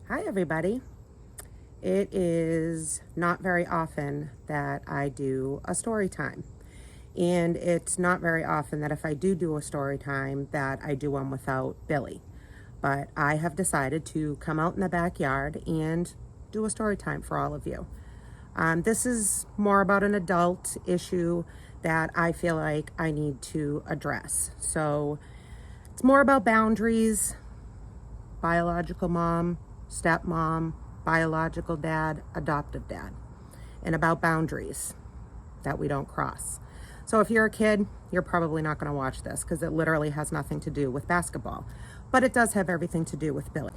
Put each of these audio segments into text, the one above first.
Hi, everybody. It is not very often that I do a story time. And it's not very often that if I do a story time that I do one without Billy. But I have decided to come out in the backyard and do a story time for all of you. This is more about an adult issue that I feel like I need to address. So it's more about boundaries, biological mom, stepmom, biological dad, adoptive dad, and about boundaries that we don't cross. So if you're a kid, you're probably not going to watch this because it literally has nothing to do with basketball, but it does have everything to do with Billy.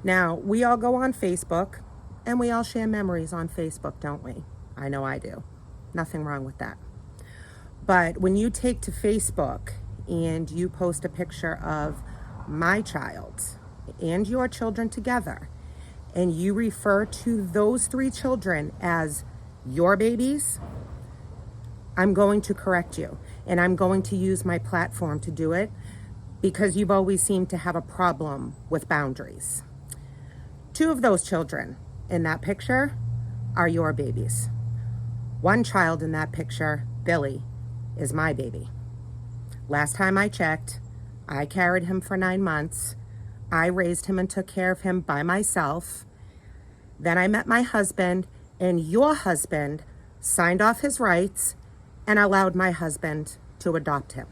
Now, we all go on Facebook and we all share memories on Facebook, don't we? I know I do. Nothing wrong with that. But when you take to Facebook and you post a picture of my child and your children together, and you refer to those three children as your babies, I'm going to correct you. And I'm going to use my platform to do it because you've always seemed to have a problem with boundaries. Two of those children in that picture are your babies. One child in that picture, Billy, is my baby. Last time I checked, I carried him for 9 months. I raised him and took care of him by myself. Then I met my husband, and your husband signed off his rights and allowed my husband to adopt him.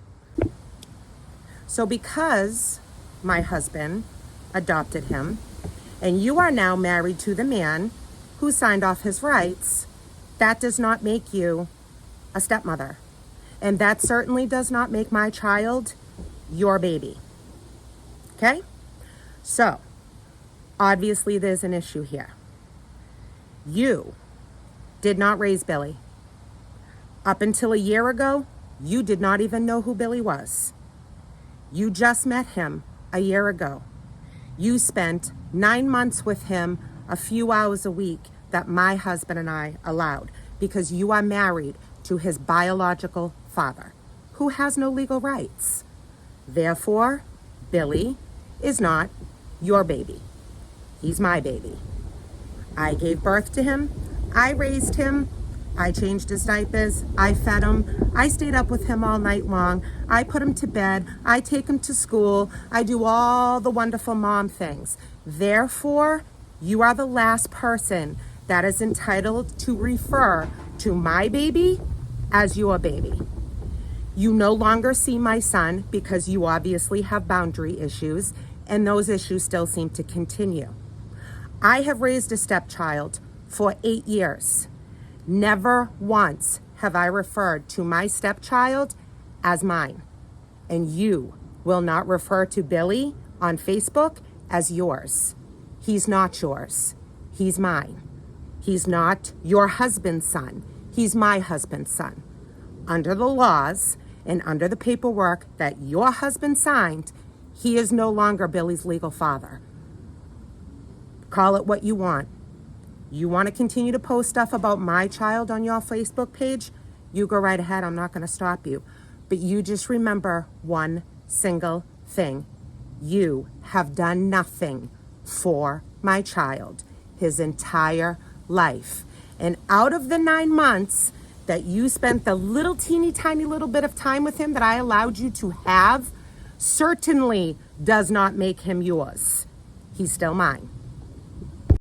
So because my husband adopted him, and you are now married to the man who signed off his rights, that does not make you a stepmother. And that certainly does not make my child your baby. Okay? So, obviously there's an issue here. You did not raise Billy. Up until a year ago, you did not even know who Billy was. You just met him a year ago. You spent 9 months with him, a few hours a week that my husband and I allowed because you are married to his biological father, who has no legal rights. Therefore, Billy is not your baby. He's my baby. I gave birth to him. I raised him. I changed his diapers. I fed him. I stayed up with him all night long. I put him to bed. I take him to school. I do all the wonderful mom things. Therefore, you are the last person that is entitled to refer to my baby as your baby. You no longer see my son because you obviously have boundary issues, and those issues still seem to continue. I have raised a stepchild for 8 years. Never once have I referred to my stepchild as mine. And you will not refer to Billy on Facebook as yours. He's not yours. He's mine. He's not your husband's son. He's my husband's son. Under the laws and under the paperwork that your husband signed, he is no longer Billy's legal father. Call it what you want. You want to continue to post stuff about my child on your Facebook page? You go right ahead. I'm not going to stop you. But you just remember one single thing. You have done nothing for my child his entire life. And out of the 9 months that you spent the little teeny tiny little bit of time with him that I allowed you to have, certainly does not make him yours. He's still mine.